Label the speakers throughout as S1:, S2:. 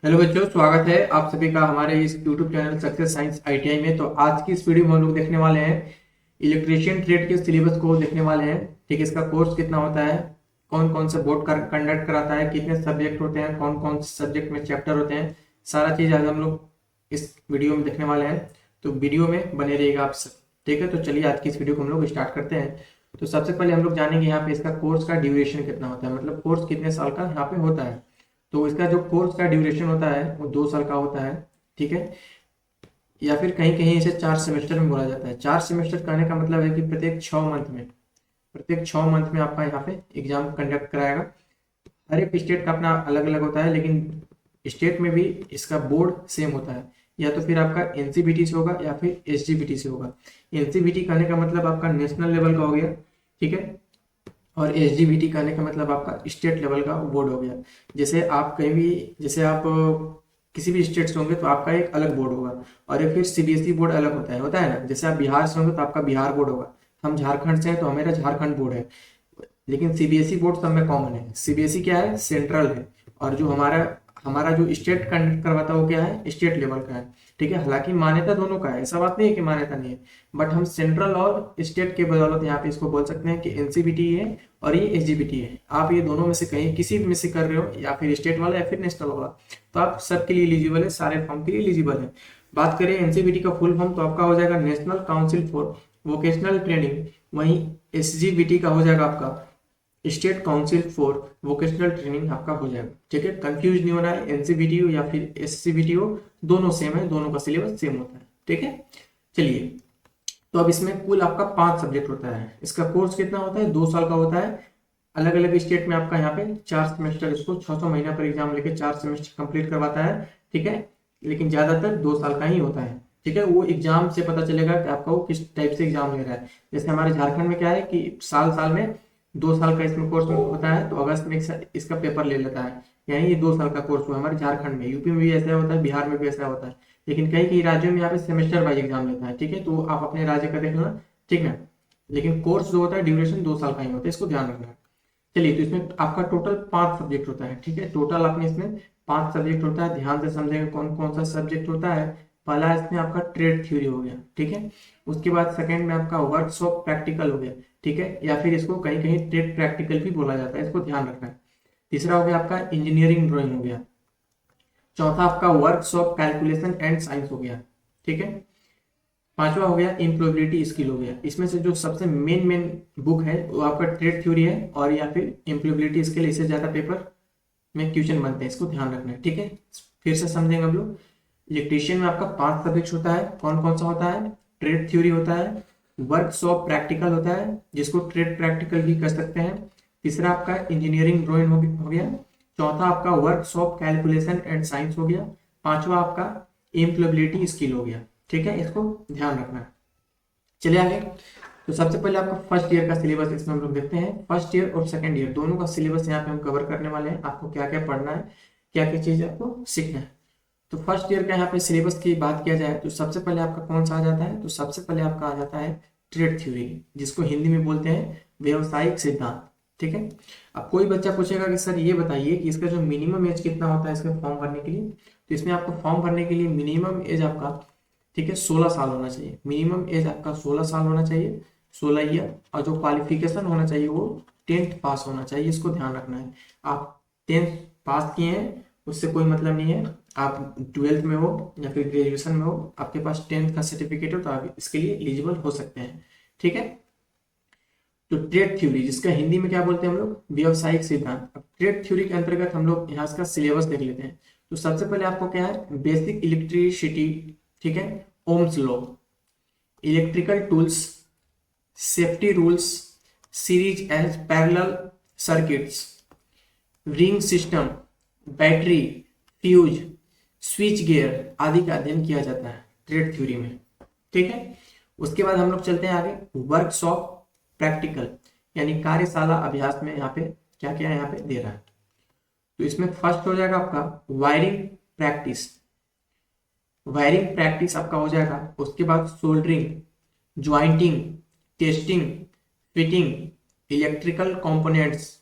S1: Hello बच्चों, स्वागत है आप सभी का हमारे इस YouTube channel success science ITI में। तो आज की इस वीडियो में हम लोग देखने वाले हैं इलेक्ट्रीशियन ट्रेड के सिलेबस को देखने वाले हैं। ठीक है, इसका कोर्स कितना होता है, कौन कौन से बोर्ड कंडक्ट कराता है, कितने सब्जेक्ट होते हैं, कौन कौन से सब्जेक्ट में चैप्टर होते हैं, सारा चीज आज हम लोग इस वीडियो में देखने वाले हैं। तो वीडियो में बने रहिएगा आप सब। ठीक है, तो चलिए आज की इस वीडियो को हम लोग स्टार्ट करते हैं। तो सबसे पहले हम लोग जानेंगे यहाँ पे इसका कोर्स का ड्यूरेशन कितना होता है, मतलब कोर्स कितने साल का यहाँ पे होता है। तो इसका जो कोर्स का ड्यूरेशन होता है वो 2 साल का होता है। ठीक है, या फिर कहीं कहीं इसे 4 सेमेस्टर में बोला जाता है। 4 सेमेस्टर कहने का मतलब है कि प्रत्येक 6 मंथ में आपका यहाँ पे एग्जाम कंडक्ट कराएगा। हर एक स्टेट का अपना अलग अलग होता है, लेकिन स्टेट में भी इसका बोर्ड सेम होता है। या तो फिर आपका एनसीबीटी से होगा या फिर एसजीबीटी से होगा। एनसीबीटी कहने का मतलब आपका नेशनल लेवल का हो गया। ठीक है, और एसजीबीटी कहने का मतलब आपका स्टेट लेवल का बोर्ड हो गया। जैसे आप कहीं भी, जैसे आप किसी भी स्टेट से होंगे तो आपका एक अलग बोर्ड होगा, और एक फिर सीबीएसई बोर्ड अलग होता है ना। जैसे आप बिहार से होंगे तो आपका बिहार बोर्ड होगा। हम झारखंड से हैं तो हमारा झारखंड बोर्ड है। लेकिन सीबीएसई बोर्ड सब में कॉमन है। सीबीएसई क्या है, सेंट्रल है। और जो हमारा हमारा जो स्टेट कंडक्ट करवाता है वो क्या है, स्टेट लेवल का है। ठीक है, हालांकि मान्यता दोनों का है, ऐसा बात नहीं है कि मान्यता नहीं है, बट हम सेंट्रल और स्टेट के बदौलत यहाँ पे इसको बोल सकते हैं कि एनसीबीटी है और ये एसजीबीटी है। आप ये दोनों में से कहीं किसी में से कर रहे हो, या फिर स्टेट वाला या फिर नेशनल वाला, तो आप सबके लिए एलिजिबल है, सारे फॉर्म के लिए एलिजिबल है। बात करें एनसीबीटी का फुल फॉर्म तो आपका हो जाएगा national council for vocational training. वहीं एसजीबीटी का हो जाएगा आपका state council for vocational training आपका हो जाएगा। ठीक है, कंफ्यूज नहीं होना है, एनसीबीटी हो या फिर एससीबीटी हो, दोनों सेम है, दोनों का सिलेबस सेम होता है। ठीक है, चलिए। तो अब इसमें कुल आपका 5 सब्जेक्ट होता है। इसका कोर्स कितना होता है, 2 साल का होता है। अलग अलग स्टेट में आपका यहाँ पे 4 सेमेस्टर, इसको 600 महीना पर एग्जाम लेके 4 सेमेस्टर कंप्लीट करवाता है। ठीक है, लेकिन ज्यादातर 2 साल का ही होता है। ठीक है, वो एग्जाम से पता चलेगा कि आपका वो किस टाइप से एग्जाम ले रहा है। जैसे हमारे झारखंड में क्या है कि साल साल में 2 साल का इसमें कोर्स होता है, तो अगस्त में इसका पेपर ले लेता है। यानी ये 2 साल का कोर्स हुआ हमारे झारखंड में। यूपी में भी ऐसा होता है, बिहार में भी ऐसा होता है। लेकिन कई कई राज्यों में यहाँ पे सेमेस्टर वाइज एग्जाम लेता है। ठीक है, तो आप अपने राज्य का देख लेना। ठीक है, लेकिन कोर्स जो होता है ड्यूरेशन 2 साल का ही होता है, इसको ध्यान रखना है। चलिए, तो इसमें आपका टोटल 5 सब्जेक्ट होता है। ठीक है, टोटल आपने इसमें 5 सब्जेक्ट होता है। ध्यान से समझेंगे कौन कौन सा सब्जेक्ट होता है। पहला इसमें आपका ट्रेड थ्योरी हो गया। ठीक है, उसके बाद सेकंड में आपका वर्कशॉप प्रैक्टिकल हो गया। ठीक है, या फिर इसको कहीं कहीं ट्रेड प्रैक्टिकल भी बोला जाता है, इसको ध्यान रखना है। तीसरा हो गया आपका इंजीनियरिंग ड्राइंग हो गया। चौथा आपका वर्कशॉप कैलकुलेशन एंड साइंस हो गया। ठीक है, पांचवा हो गया इम्प्लॉयबिलिटी स्किल हो गया। इसमें से जो सबसे मेन मेन बुक है वो आपका ट्रेड थ्योरी है, और या फिर इम्प्लॉयबिलिटी स्किल। इससे ज्यादा पेपर में क्वेश्चन बनते हैं, इसको ध्यान रखना है। ठीक है, फिर से समझेंगे हम लोग। इलेक्ट्रीशियन में आपका 5 सब्जेक्ट होता है। कौन कौन सा होता है, ट्रेड थ्योरी होता है, वर्कशॉप प्रैक्टिकल होता है, जिसको ट्रेड प्रैक्टिकल भी कर सकते हैं। तीसरा आपका इंजीनियरिंग ड्राइंग हो गया। चौथा आपका वर्कशॉप कैलकुलेशन एंड साइंस हो गया। पांचवा आपका इम्प्लॉयबिलिटी स्किल हो गया। ठीक है, इसको ध्यान रखना है। चलिए आगे। तो सबसे पहले आपका फर्स्ट ईयर का सिलेबस इसमें हम लोग देखते हैं। फर्स्ट ईयर और सेकंड ईयर दोनों का सिलेबस यहाँ पे हम कवर करने वाले हैं। आपको क्या क्या पढ़ना है, क्या क्या चीज आपको सीखना है। तो फर्स्ट ईयर का यहाँ पे सिलेबस की बात किया जाए तो सबसे पहले आपका कौन सा आ जाता है, तो सबसे पहले आपका आ जाता है ट्रेड थ्योरी, जिसको हिंदी में बोलते हैं व्यवसायिक सिद्धांत। ठीक है, अब कोई बच्चा पूछेगा कि सर ये बताइए कि इसका जो मिनिमम एज कितना होता है इसमें फॉर्म भरने के लिए। तो इसमें आपको फॉर्म भरने के लिए मिनिमम एज आपका, ठीक है, 16 साल होना चाहिए। मिनिमम एज आपका 16 साल होना चाहिए, 16 ईयर। और जो क्वालिफिकेशन होना चाहिए वो 10th पास होना चाहिए, इसको ध्यान रखना है। आप 10th पास किए हैं उससे कोई मतलब नहीं है। आप 12th में हो या फिर ग्रेजुएशन में हो, आपके पास 10th का सर्टिफिकेट हो, तो आप इसके लिए एलिजिबल हो सकते हैं। ठीक है, तो ट्रेड थ्योरी, जिसका हिंदी में क्या बोलते हैं हम लोग, व्यवसायिक सिद्धांत। अब ट्रेड थ्योरी के अंतर्गत हम लोग यहाँ इसका सिलेबस देख लेते हैं। तो सबसे पहले आपको क्या है, बेसिक इलेक्ट्रिसिटी। ठीक है, Ohm's law, electrical tools, safety rules, series and parallel circuits, ring system, battery, fuse, switch gear आदि का अध्ययन किया जाता है ट्रेड थ्योरी में। ठीक है, उसके बाद हम लोग चलते हैं आगे वर्कशॉप प्रैक्टिकल, यानी कार्यशाला अभ्यास में यहाँ पे क्या क्या यहाँ पे दे रहा है। तो इसमें फर्स्ट हो जाएगा आपका वायरिंग प्रैक्टिस। वायरिंग प्रैक्टिस आपका हो जाएगा। उसके बाद soldering, jointing, testing, fitting, electrical components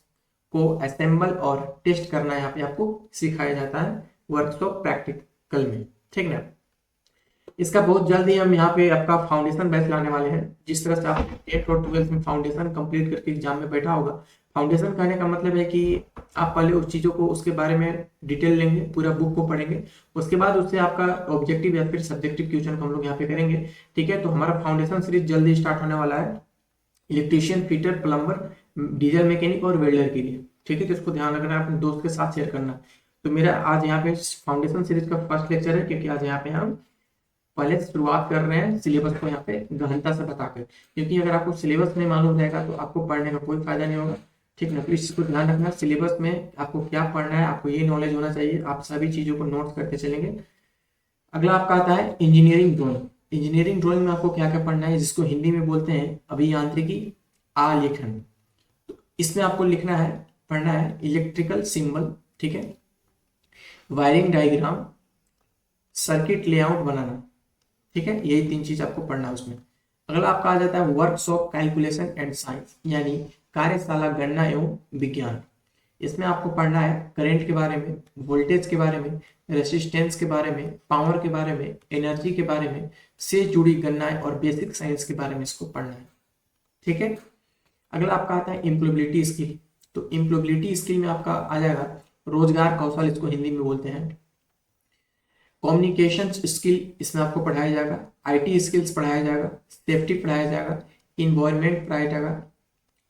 S1: को असेंबल और टेस्ट करना यहाँ पे आपको सिखाया जाता है वर्कशॉप प्रैक्टिकल में, ठीक ना। इसका बहुत जल्द ही हम यहाँ पे आपका फाउंडेशन बैच लाने वाले हैं। जिस तरह से आप 8 और 12 में फाउंडेशन कंप्लीट करके एग्जाम में बैठा होगा, फाउंडेशन कहने का मतलब है कि आप पहले उस चीज़ों को, उसके बारे में डिटेल लेंगे, पूरा बुक को पढ़ेंगे, उसके बाद उससे आपका ऑब्जेक्टिव या फिर सब्जेक्टिव क्वेश्चन को हम लोग यहाँ पे करेंगे, ठीक है। तो हमारा फाउंडेशन सीरीज जल्दी स्टार्ट होने वाला है, electrician, fitter, plumber, diesel mechanic और वेल्डर के लिए, ठीक है। तो इसको ध्यान रखना, अपने दोस्त के साथ शेयर करना। तो मेरा आज यहाँ पे फाउंडेशन सीरीज का फर्स्ट लेक्चर है, क्योंकि आज यहाँ पे हम पहले शुरुआत कर रहे हैं सिलेबस को यहाँ पे गहनता से बताकर, क्योंकि अगर आपको सिलेबस नहीं मालूम रहेगा तो आपको पढ़ने का कोई फायदा नहीं होगा, ठीक ना। तो इस चीज को ध्यान रखना, सिलेबस में आपको क्या पढ़ना है, आपको ये नॉलेज होना चाहिए, आप सभी चीजों को नोट करते चलेंगे। अगला आपका आता है इंजीनियरिंग ड्राइंग। इंजीनियरिंग ड्राइंग में आपको क्या क्या पढ़ना है, जिसको हिंदी में बोलते हैं अभियांत्रिकी आलेखन। तो इसमें आपको लिखना है, पढ़ना है इलेक्ट्रिकल सिंबल, ठीक है, वायरिंग डायग्राम, सर्किट लेआउट बनाना, ठीक है। यही 3 चीज आपको पढ़ना है उसमें। अगला आपका आ जाता है वर्कशॉप कैलकुलेशन एंड साइंस, यानी कार्यशाला गणना एवं विज्ञान। इसमें आपको पढ़ना है करंट के बारे में, वोल्टेज के बारे में, रेसिस्टेंस के बारे में, पावर के बारे में, एनर्जी के बारे में से जुड़ी गणनाएं और बेसिक साइंस के बारे में इसको पढ़ना है, ठीक है। अगला आपका आता है एम्प्लॉयबिलिटी स्किल। तो एम्प्लॉयबिलिटी स्किल में आपका आ जाएगा रोजगार कौशल, इसको हिंदी में बोलते हैं। कम्युनिकेशन स्किल इसमें आपको पढ़ाया जाएगा, आईटी स्किल्स पढ़ाया जाएगा, सेफ्टी पढ़ाया जाएगा, इन्वायरमेंट पढ़ाया जाएगा,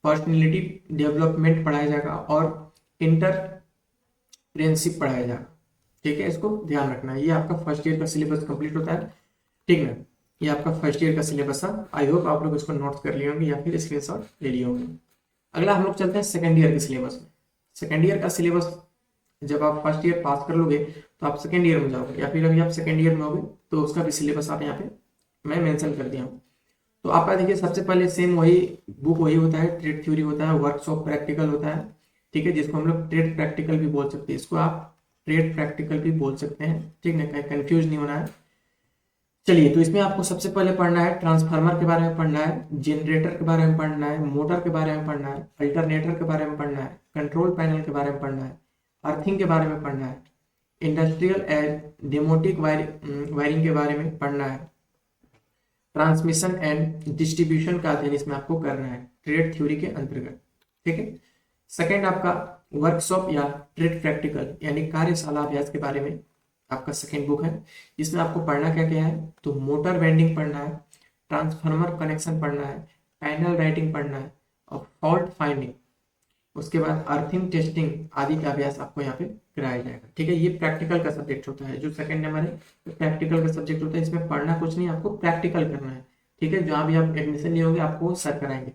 S1: पर्सनैलिटी डेवलपमेंट पढ़ाया जाएगा और इंटरप्रेन्योरशिप पढ़ाया जाएगा, ठीक है। इसको ध्यान रखना है। ये आपका फर्स्ट ईयर का सिलेबस कंप्लीट होता है, ठीक है। ये आपका फर्स्ट ईयर का सिलेबस है। आई होप आप लोग इसको नोट कर लिए होंगे या फिर स्क्रीनशॉट ले लिए होंगे। अगला हम लोग चलते हैं सेकेंड ईयर के सिलेबस में। सेकेंड ईयर का सिलेबस जब आप फर्स्ट ईयर पास कर लोगे तो आप सेकेंड ईयर में जाओगे, या फिर अभी आप सेकेंड ईयर में होगे तो उसका भी सिलेबस आप यहाँ पे मैं मेंशन कर दिया हूँ। तो आपका देखिए सबसे पहले सेम वही बुक वही होता है, ट्रेड थ्योरी होता है, वर्कशॉप प्रैक्टिकल होता है, ठीक है, जिसको हम लोग ट्रेड प्रैक्टिकल भी बोल सकते हैं। इसको आप ट्रेड प्रैक्टिकल भी बोल सकते हैं, ठीक है, कहीं कंफ्यूज नहीं होना है। चलिए, तो इसमें आपको सबसे पहले पढ़ना है ट्रांसफार्मर के बारे में पढ़ना है, जनरेटर के बारे में पढ़ना है, मोटर के बारे में पढ़ना है, अल्टरनेटर के बारे में पढ़ना है, कंट्रोल पैनल के बारे में पढ़ना है, अर्थिंग के बारे में पढ़ना है, इंडस्ट्रियल एंड डेमोटिक वायरिंग के बारे में पढ़ना है, ट्रांसमिशन एंड डिस्ट्रीब्यूशन का अध्ययन इसमें आपको करना है ट्रेड थ्योरी के अंतर्गत, ठीक है। सेकंड आपका वर्कशॉप या ट्रेड प्रैक्टिकल यानी कार्यशाला अभ्यास के बारे में आपका सेकंड बुक है, जिसमें आपको पढ़ना क्या क्या है, तो मोटर वेंडिंग पढ़ना है, ट्रांसफार्मर कनेक्शन पढ़ना है, पैनल राइटिंग पढ़ना है और फॉल्ट फाइंडिंग, उसके बाद अर्थिंग टेस्टिंग आदि का अभ्यास आपको यहाँ पे कराया जाएगा, ठीक है। ये प्रैक्टिकल का सब्जेक्ट होता है, जो सेकंड नंबर है तो प्रैक्टिकल का सब्जेक्ट होता है। इसमें पढ़ना कुछ नहीं, आपको प्रैक्टिकल करना है, ठीक है। जहाँ भी आप एडमिशन लिए होंगे आपको सर कराएंगे।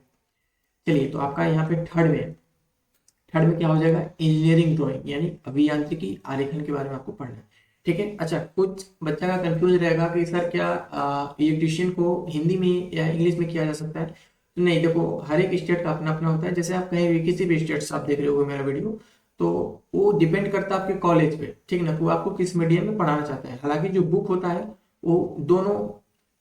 S1: चलिए, तो आपका यहाँ पे थर्ड में क्या हो जाएगा, इंजीनियरिंग ड्राइंग यानी अभियांत्रिकी आरेखन के बारे में आपको पढ़ना है, ठीक है। अच्छा, कुछ बच्चा का कंफ्यूज रहेगा कि सर क्या इलेक्ट्रीशियन को हिंदी में या इंग्लिश में किया जा सकता है। तो नहीं, देखो हर एक स्टेट का अपना अपना होता है। जैसे आप कहीं भी किसी भी स्टेट से आप देख रहे हो मेरा वीडियो, तो वो डिपेंड करता है आपके कॉलेज पे, ठीक ना, वो आपको किस मीडियम में पढ़ाना चाहते हैं। हालांकि जो बुक होता है वो दोनों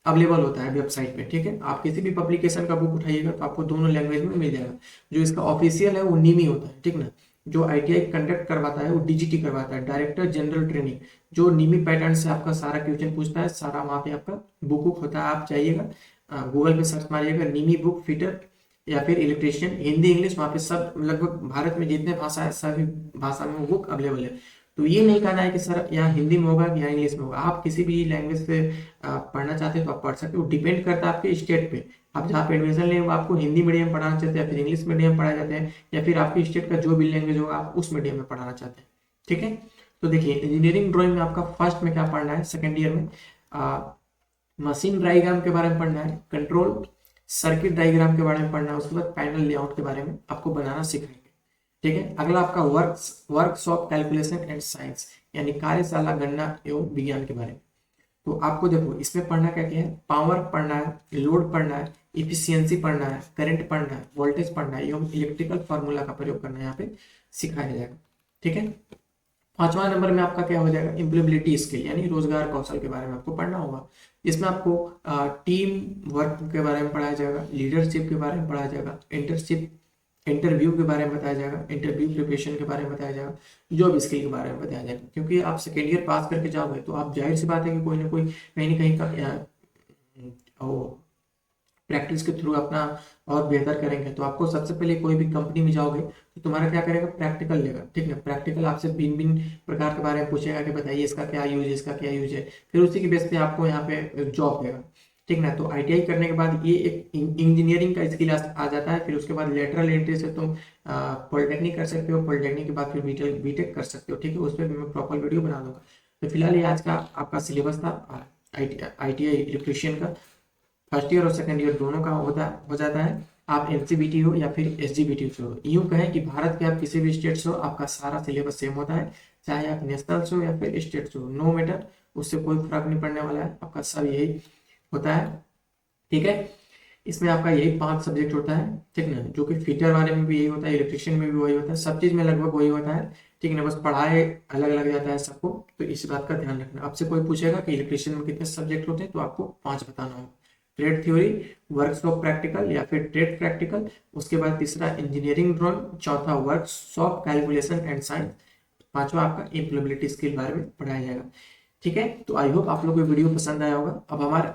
S1: अवेलेबल होता है वेबसाइट पे, ठीक है। आप किसी भी पब्लिकेशन का बुक उठाइएगा तो आपको दोनों लैंग्वेज में मिल जाएगा। जो इसका ऑफिशियल है वो निमी होता है, ठीक ना। जो आईटीआई कंडक्ट करवाता है वो डीजीटी करवाता है, डायरेक्टर जनरल ट्रेनिंग, जो निमी पैटर्न से आपका सारा क्वेश्चन पूछता है, सारा वहाँ पे आपका बुक होता है। आप जाइएगा गूगल पे सर्च मारिएगा निमी बुक फिटर या फिर इलेक्ट्रीशियन, हिंदी इंग्लिश, वहाँ पे सब लगभग भारत में जितने भाषा है सभी भाषा में वो बुक अवेलेबल है। तो ये नहीं कहना है कि सर यहाँ हिंदी में होगा या इंग्लिश में होगा। आप किसी भी लैंग्वेज से पढ़ना चाहते हैं तो आप पढ़ सकते हो, डिपेंड करता है आपके स्टेट पे। आप जहाँ पे एडमिशन ले आपको हिंदी मीडियम पढ़ाना चाहते हैं या फिर इंग्लिश मीडियम पढ़ाए जाते हैं, या फिर आपके स्टेट का जो भी लैंग्वेज होगा आप उस मीडियम में पढ़ाना चाहते हैं, ठीक है। तो देखिए, इंजीनियरिंग ड्राइंग में आपका फर्स्ट में क्या पढ़ना है, सेकेंड ईयर में मशीन डायग्राम के बारे में पढ़ना है, कंट्रोल सर्किट डायग्राम के बारे में पढ़ना है, उसके बाद पैनल लेआउट के बारे में आपको बनाना सिखाएंगे, ठीक है। अगला आपका वर्कशॉप कैलकुलेशन एंड साइंस यानी कार्यशाला गणना एवं विज्ञान के बारे में। तो आपको देखो इसमें पढ़ना क्या क्या है, पावर पढ़ना है, लोड पढ़ना है, इफिशियंसी पढ़ना है, करंट पढ़ना है, वोल्टेज पढ़ना है एवं इलेक्ट्रिकल फार्मूला का प्रयोग करना है, यहाँ पे सिखाया जाएगा, ठीक है। पांचवा नंबर में आपका क्या हो जाएगा, एम्प्लॉयबिलिटी स्किल यानी रोजगार कौशल के बारे में आपको पढ़ना होगा। इसमें आपको टीम वर्क के बारे में पढ़ाया जाएगा, लीडरशिप के बारे में पढ़ाया जाएगा, इंटरव्यू के बारे में बताया जाएगा, इंटरव्यू प्रिपरेशन के बारे में बताया जाएगा, जॉब स्किल के बारे में बताया जाएगा। क्योंकि आप सेकेंड ईयर पास करके जाओगे तो आप जाहिर सी बात है कि कोई ना कोई कहीं ना कहीं का वो प्रैक्टिस के थ्रू अपना और बेहतर करेंगे। तो आपको सबसे पहले कोई भी कंपनी में जाओगे तो तुम्हारा क्या करेगा, प्रैक्टिकल लेगा, ठीक है। प्रैक्टिकल आपसे भिन्न भिन्न प्रकार के बारे में पूछेगा कि बताइए इसका क्या यूज है, इसका क्या यूज है, फिर उसी की बेस पे आपको यहाँ पे जॉब देगा, ठीक ना। तो आईटीआई करने के बाद ये एक इंजीनियरिंग का स्किल आ जाता है। फिर उसके बाद लेटरल एंट्री से तुम पॉलिटेक्निक कर सकते हो, पॉलिटेक्निक के बाद फिर बीटेक कर सकते हो, ठीक है। उस पर मैं प्रॉपर वीडियो बना दूंगा। तो फिलहाल ये आज का आपका सिलेबस था आईटीआई इलेक्ट्रीशियन का। फर्स्ट ईयर और सेकंड ईयर दोनों का हो जाता है। आप एनसीबीटी हो या फिर एसजीबीटी हो, यूं कहें कि भारत के आप किसी भी स्टेट से हो, आपका सारा सिलेबस सेम होता है। चाहे आप नेशनल से हो या फिर स्टेट से हो, नो मैटर, उससे कोई फर्क नहीं पड़ने वाला है, आपका सब यही होता है, ठीक है। इसमें आपका यही 5 सब्जेक्ट होता है, ठीक ना। जो कि फिटर वाले में भी यही होता है, इलेक्ट्रिशियन में भी वही होता है, सब चीज में लगभग वही होता है, ठीक ना। बस पढ़ाई अलग लग जाता है सबको, तो इस बात का ध्यान रखना। आपसे कोई पूछेगा कि इलेक्ट्रिशियन में कितने सब्जेक्ट होते हैं तो आपको 5 बताना होगा। ट्रेड थ्योरी, वर्कशॉप प्रैक्टिकल या फिर ट्रेड प्रैक्टिकल, उसके बाद तीसरा इंजीनियरिंग ड्राइंग, चौथा वर्कशॉप कैलकुलेशन एंड साइंस, पांचवा आपका इम्प्लॉयबिलिटी स्किल बारे में पढ़ाया जाएगा, ठीक है। तो आई होप आप लोग को वीडियो पसंद आया होगा।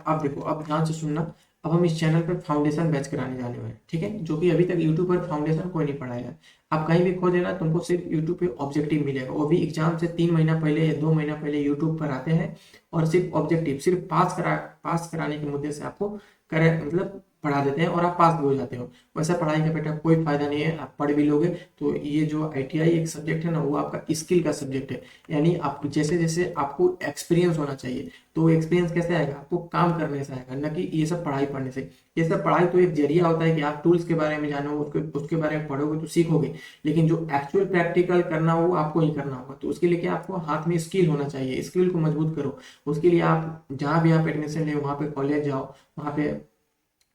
S1: अब देखो, अब ध्यान से सुनना। अब हम इस चैनल पर फाउंडेशन बैच कराने जाने वाले हैं, ठीक है। जो कि अभी तक यूट्यूब पर फाउंडेशन कोई नहीं पढ़ाया है। आप कहीं भी खोज लेना, तुमको सिर्फ यूट्यूब पे ऑब्जेक्टिव मिलेगा, वो भी एग्जाम से 3 महीना पहले या 2 महीना पहले यूट्यूब पर आते हैं। और सिर्फ ऑब्जेक्टिव, सिर्फ पास कराने के मुद्दे से आपको करे मतलब पढ़ा देते हैं और आप पास भी हो जाते हो। वैसा पढ़ाई का बेटा कोई फायदा नहीं है। आप पढ़ भी लोगे तो ये जो आईटीआई एक सब्जेक्ट है ना, वो आपका स्किल का सब्जेक्ट है। यानी आप जैसे जैसे आपको एक्सपीरियंस होना चाहिए, तो एक्सपीरियंस कैसे आएगा, आपको काम करने से आएगा, न कि ये सब पढ़ाई पढ़ने से। ये सब पढ़ाई तो एक जरिया होता है कि आप टूल्स के बारे में जानो, उसके बारे में पढ़ोगे तो सीखोगे, लेकिन जो एक्चुअल प्रैक्टिकल करना हो वो आपको ही करना होगा। तो उसके लिए क्या, आपको हाथ में स्किल होना चाहिए, स्किल को मजबूत करो। उसके लिए आप जहाँ भी आप एडमिशन ले, वहाँ पे कॉलेज जाओ, वहाँ पे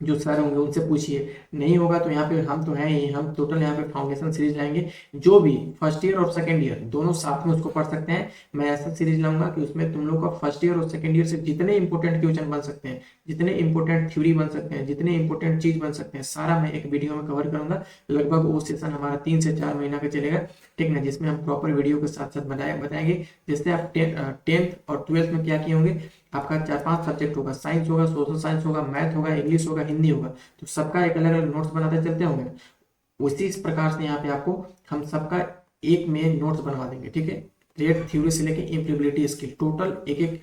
S1: जो सर होंगे उनसे पूछिए। नहीं होगा तो यहाँ पे हम तो हैं ही, हम टोटल यहाँ पे फाउंडेशन सीरीज लाएंगे। जो भी फर्स्ट ईयर और सेकंड ईयर दोनों साथ में उसको पढ़ सकते हैं। मैं ऐसा सीरीज लाऊंगा कि उसमें तुम लोग का फर्स्ट ईयर और सेकंड ईयर से जितने इंपॉर्टेंट क्वेश्चन बन सकते हैं, जितने इंपॉर्टेंट थ्योरी बन सकते हैं, जितने इंपॉर्टेंट चीज बन सकते हैं, सारा मैं एक वीडियो में कवर करूंगा। लगभग वो सेशन हमारा 3 से 4 महीना का चलेगा, ठीक ना। जिसमें हम प्रॉपर वीडियो के साथ साथ बताएंगे। जैसे आप 10th और 12th में क्या किए होंगे, आपका 4-5 सब्जेक्ट होगा, साइंस होगा, सोशल साइंस होगा, मैथ होगा, इंग्लिश होगा, हिंदी होगा। तो सबका एक अलग अलग नोट्स बनाते चलते होंगे। उसी इस प्रकार से यहाँ पे आपको हम सबका एक में नोट्स बनवा देंगे, ठीक है। ट्रेड थ्योरी से लेके इम्प्लॉयबिलिटी स्किल, टोटल एक एक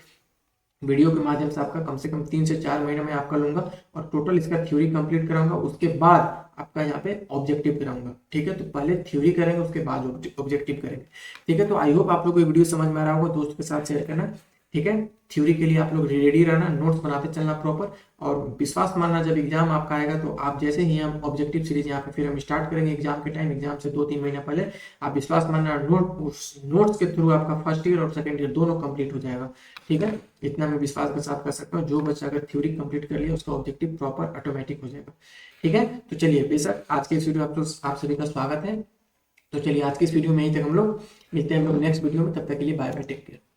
S1: वीडियो के माध्यम से आपका कम से कम 3 से 4 महीने में आपका लूंगा और टोटल इसका थ्योरी कंप्लीट कराऊंगा। उसके बाद आपका यहाँ पे ऑब्जेक्टिव कराऊंगा, ठीक है। तो पहले थ्योरी करेंगे, उसके बाद ऑब्जेक्टिव करेंगे, ठीक है। तो आई होप आप लोग को वीडियो समझ में आ रहा होगा। दोस्तों के साथ शेयर करना, ठीक है। थ्योरी के लिए आप लोग रेडी रहना, नोट्स बनाते चलना प्रॉपर, और विश्वास मानना जब एग्जाम आपका आएगा तो आप जैसे ही हम ऑब्जेक्टिव सीरीज यहाँ पे फिर हम स्टार्ट करेंगे एग्जाम के टाइम, एग्जाम से 2-3 महीना पहले, आप विश्वास मानना नोट्स के थ्रू आपका फर्स्ट ईयर और सेकंड ईयर दोनों कंप्लीट हो जाएगा, ठीक है। इतना मैं विश्वास के साथ कर सकता हूँ। जो बच्चा अगर थ्योरी कंप्लीट कर लिया उसका ऑब्जेक्टिव प्रॉपर ऑटोमेटिक हो जाएगा, ठीक है। तो चलिए, बेशक आज के इस वीडियो आप सभी का स्वागत है। तो चलिए आज की इस वीडियो में यहीं तक हम लोग मिलते हैं हम लोग नेक्स्ट वीडियो में। तब तक के लिए बाय बाय, टेक केयर।